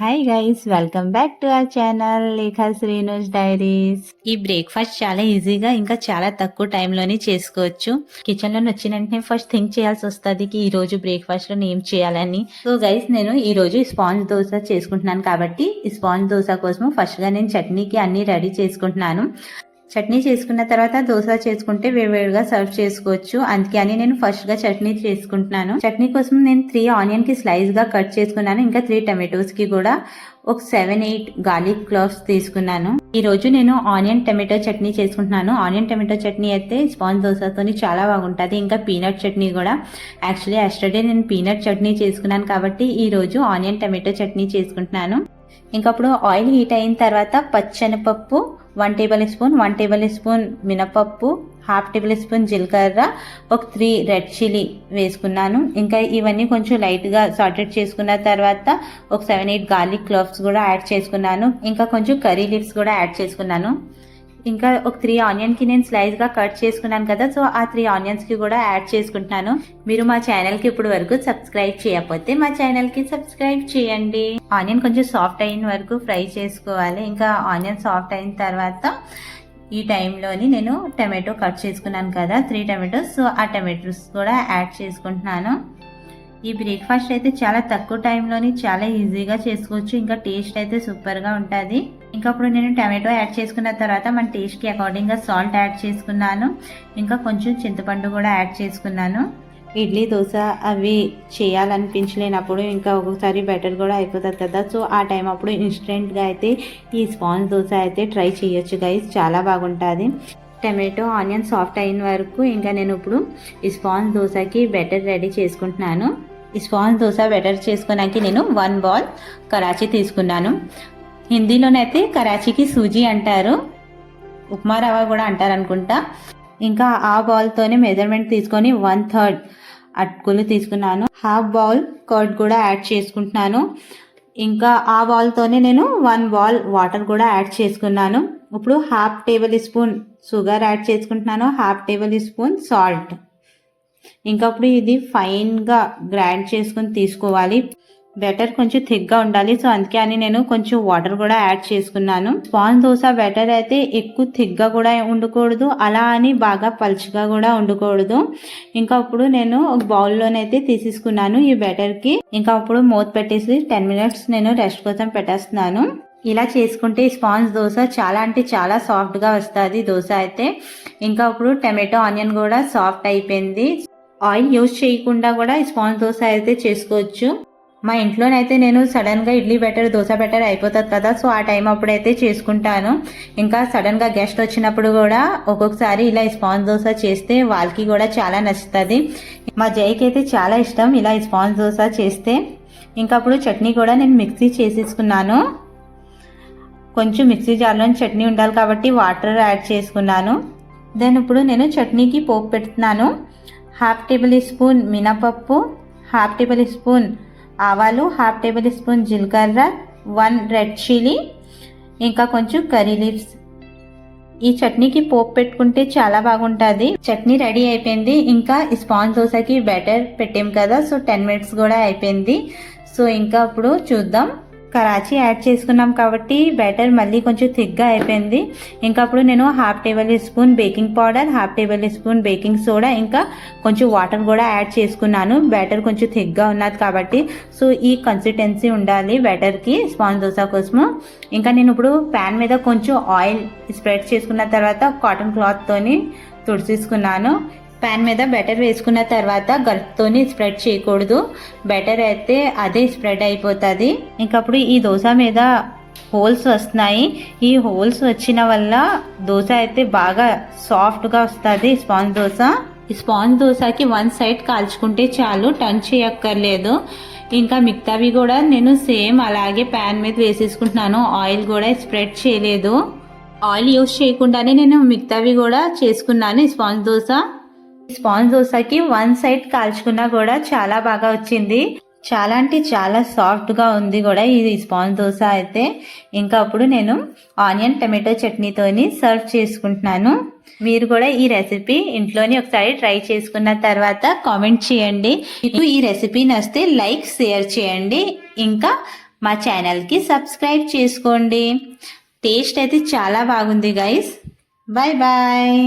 Hi guys, welcome back to our channel Lekha Srinu's diaries. ఈ breakfast చాలా ఈజీగా ఇంకా చాలా తక్కువ టైంలోనే చేసుకోవచ్చు. కిచెన్ లో వచ్చిన వెంటనే ఫస్ట్ థింక్ చేయాల్సి వస్తుంది ఈ రోజు బ్రేక్ఫాస్ట్ లో ఏం చేయాలని. సో గైస్, నేను ఈ రోజు స్పాంజ్ దోశ చేసుకుంటున్నాను కాబట్టి ఈ స్పాంజ్ దోశ కోసం ఫస్ట్ గా నేను చట్నీకి అన్ని రెడీ చేసుకుంటున్నాను. చట్నీ చేసుకున్న తర్వాత దోశ చేసుకుంటే వేడివేడిగా సర్వ్ చేసుకోవచ్చు. అందుకని నేను ఫస్ట్ గా చట్నీ చేసుకుంటున్నాను. చట్నీ కోసం నేను 3 ఆనియన్ కి స్లైస్ గా కట్ చేసుకున్నాను. ఇంకా 3 టమాటోస్ కి కూడా ఒక 7-8 గార్లిక్ క్లోవ్స్ తీసుకున్నాను. ఈ రోజు నేను ఆనియన్ టమాటో చట్నీ చేసుకుంటున్నాను. ఆనియన్ టమాటో చట్నీ అయితే స్పాంజ్ దోశతో చాలా బాగుంటుంది. ఇంకా పీనట్ చట్నీ కూడా. యాక్చువల్లీ ఎస్టర్డే నేను పీనట్ చట్నీ చేసుకున్నాను కాబట్టి ఈ రోజు ఆనియన్ టమాటో చట్నీ చేసుకుంటున్నాను. ఇంకప్పుడు ఆయిల్ హీట్ అయిన తర్వాత పచ్చెనపప్పు 1 టేబుల్ స్పూన్ మినపప్పు, 1/2 టేబుల్ స్పూన్ జీలకర్ర, ఒక 3 రెడ్ చిల్లీ వేసుకున్నాను. ఇంకా ఇవన్నీ కొంచెం లైట్గా సాటెడ్ చేసుకున్న తర్వాత ఒక 7-8 గార్లిక్ క్లోవ్స్ కూడా యాడ్ చేసుకున్నాను. ఇంకా కొంచెం కర్రీ లీవ్స్ కూడా యాడ్ చేసుకున్నాను. ఇంకా ఒక 3 ఆనియన్ కి నేను స్లైస్ గా కట్ చేసుకున్నాను కదా, సో ఆ 3 ఆనియన్స్ కి కూడా యాడ్ చేసుకుంటున్నాను. మీరు మా ఛానల్ కి ఇప్పుడు వరకు సబ్స్క్రైబ్ చేయకపోతే మా ఛానల్ కి సబ్స్క్రైబ్ చేయండి. ఆనియన్ కొంచెం సాఫ్ట్ అయిన వరకు ఫ్రై చేసుకోవాలి. ఇంకా ఆనియన్ సాఫ్ట్ అయిన తర్వాత ఈ టైంలోని నేను టమాటో కట్ చేసుకున్నాను కదా, 3 టమాటోస్, సో ఆ టమాటోస్ కూడా యాడ్ చేసుకుంటున్నాను. ఈ బ్రేక్ఫాస్ట్ అయితే చాలా తక్కువ టైంలోని చాలా ఈజీగా చేసుకోవచ్చు. ఇంకా టేస్ట్ అయితే సూపర్గా ఉంటుంది. ఇంకా అప్పుడు నేను టమాటో యాడ్ చేసుకున్న తర్వాత మన టేస్ట్కి అకార్డింగ్గా సాల్ట్ యాడ్ చేసుకున్నాను. ఇంకా కొంచెం చింతపండు కూడా యాడ్ చేసుకున్నాను. ఇడ్లీ దోశ అవి చేయాలనిపించలేనప్పుడు ఇంకా ఒక్కొక్కసారి బెటర్ కూడా అయిపోతుంది కదా, సో ఆ టైం అప్పుడు ఇన్స్టెంట్గా అయితే ఈ స్పాంజ్ దోశ అయితే ట్రై చేయొచ్చు గైస్, చాలా బాగుంటుంది. టమాటో ఆనియన్ సాఫ్ట్ అయిన వరకు ఇంకా నేను ఇప్పుడు ఈ స్పాంజ్ దోశకి బెటర్ రెడీ చేసుకుంటున్నాను. ఈ స్పాంజ్ దోశ బెటర్ చేసుకోవడానికి నేను 1 బౌల్ కరాచీ తీసుకున్నాను. హిందీలోనైతే కరాచీకి సూజీ అంటారు, ఉప్మా రవ్వ కూడా అంటారు అనుకుంటా. ఇంకా ఆ బౌల్తోనే మెజర్మెంట్ తీసుకొని 1/3 అటుకులు తీసుకున్నాను. 1/2 బౌల్ కర్డ్ కూడా యాడ్ చేసుకుంటున్నాను. ఇంకా ఆ బౌల్తోనే నేను 1 బౌల్ వాటర్ కూడా యాడ్ చేసుకున్నాను. ఇప్పుడు 1/2 టేబుల్ స్పూన్ షుగర్ యాడ్ చేసుకుంటున్నాను, 1/2 టేబుల్ స్పూన్ సాల్ట్. ఇంకా అప్పుడు ఇది ఫైన్గా గ్రైండ్ చేసుకుని తీసుకోవాలి. బెటర్ కొంచెం థిక్గా ఉండాలి, సో అందుకే అని నేను కొంచెం వాటర్ కూడా యాడ్ చేసుకున్నాను. స్పాంజ్ దోశ బెటర్ అయితే ఎక్కువ థిక్గా కూడా ఉండకూడదు, అలా అని బాగా పల్చగా కూడా ఉండకూడదు. ఇంకా అప్పుడు నేను ఒక బౌల్లోనైతే తీసేసుకున్నాను ఈ బెటర్కి. ఇంకా అప్పుడు మూత పెట్టేసి 10 మినిట్స్ నేను రెస్ట్ కోసం పెట్టేస్తున్నాను. ఇలా చేసుకుంటే స్పాంజ్ దోశ చాలా అంటే చాలా సాఫ్ట్గా వస్తుంది దోశ అయితే. ఇంకా ఇప్పుడు టమాటో ఆనియన్ కూడా సాఫ్ట్ అయిపోయింది. ఆయిల్ యూజ్ చేయకుండా కూడా ఈ స్పాంజ్ దోశ అయితే చేసుకోవచ్చు. మా ఇంట్లోనైతే నేను సడన్గా ఇడ్లీ బెటర్ దోశ బెటర్ అయిపోతుంది కదా, సో ఆ టైం అప్పుడైతే చేసుకుంటాను. ఇంకా సడన్గా గెస్ట్ వచ్చినప్పుడు కూడా ఒక్కొక్కసారి ఇలా స్పాంజ్ దోశ చేస్తే వాళ్ళకి కూడా చాలా నచ్చుతుంది. మా జైకి అయితే చాలా ఇష్టం ఇలా స్పాంజ్ దోశ చేస్తే. ఇంకా అప్పుడు చట్నీ కూడా నేను మిక్సీ చేసేసుకున్నాను. కొంచెం మిక్సీ జార్లో చట్నీ ఉండాలి కాబట్టి వాటర్ యాడ్ చేసుకున్నాను. దెన్ ఇప్పుడు నేను చట్నీకి పోపు పెడుతున్నాను. 1/2 టేబుల్ స్పూన్ మినపప్పు, 1/2 టేబుల్ స్పూన్ ఆవాలు, 1/2 టేబుల్ స్పూన్ జీలకర్ర, 1 రెడ్ చిల్లీ, ఇంకా కొంచెం కర్రీ లీవ్స్. ఈ చట్నీకి పోపు పెట్టుకుంటే చాలా బాగుంటుంది. చట్నీ రెడీ అయిపోయింది. ఇంకా స్పాంజ్ దోశకి బ్యాటర్ పెట్టాం కదా, సో 10 మినిట్స్ కూడా అయిపోయింది. సో ఇంకా ఇప్పుడు చూద్దాం. కరాచీ యాడ్ చేసుకున్నాం కాబట్టి బ్యాటర్ మళ్ళీ కొంచెం థిక్గా అయిపోయింది. ఇంకా అప్పుడు నేను 1/2 table spoon baking powder, 1/2 table spoon baking soda, ఇంకా కొంచెం వాటర్ కూడా యాడ్ చేసుకున్నాను. బ్యాటర్ కొంచెం థిక్గా ఉన్నది కాబట్టి, సో ఈ కన్సిస్టెన్సీ ఉండాలి బ్యాటర్కి స్పాంజ్ దోశ కోసము. ఇంకా నేను ఇప్పుడు ప్యాన్ మీద కొంచెం ఆయిల్ స్ప్రెడ్ చేసుకున్న తర్వాత కాటన్ క్లాత్తోని తుడిచేసుకున్నాను. ప్యాన్ మీద బెటర్ వేసుకున్న తర్వాత గరిటెతోని స్ప్రెడ్ చేయకూడదు, బెటర్ అయితే అదే స్ప్రెడ్ అయిపోతుంది. ఇంకప్పుడు ఈ దోశ మీద హోల్స్ వస్తున్నాయి. ఈ హోల్స్ వచ్చిన వల్ల దోశ అయితే బాగా సాఫ్ట్గా వస్తుంది స్పాంజ్ దోశ. ఈ స్పాంజ్ దోశకి 1 సైడ్ కాల్చుకుంటే చాలు, టర్న్ చేయక్కర్లేదు. ఇంకా మిగతావి కూడా నేను సేమ్ అలాగే ప్యాన్ మీద వేసేసుకుంటున్నాను. ఆయిల్ కూడా స్ప్రెడ్ చేయలేదు. ఆయిల్ యూజ్ చేయకుండానే నేను మిగతావి కూడా చేసుకున్నాను ఈ స్పాంజ్ దోశ. స్పాంజ్ దోశకి 1 సైడ్ కాల్చుకున్నా కూడా చాలా బాగా వచ్చింది. చాలా అంటే చాలా సాఫ్ట్గా ఉంది కూడా ఇది స్పాంజ్ దోశ అయితే. ఇంకా అప్పుడు నేను ఆనియన్ టమాటో చట్నీతోని సర్వ్ చేసుకుంటున్నాను. మీరు కూడా ఈ రెసిపీ ఇంట్లోనే ఒకసారి ట్రై చేసుకున్న తర్వాత కామెంట్ చేయండి. మీకు ఈ రెసిపీ నచ్చితే లైక్ షేర్ చేయండి. ఇంకా మా ఛానల్కి సబ్స్క్రైబ్ చేసుకోండి. టేస్ట్ అయితే చాలా బాగుంది గైస్. Bye bye.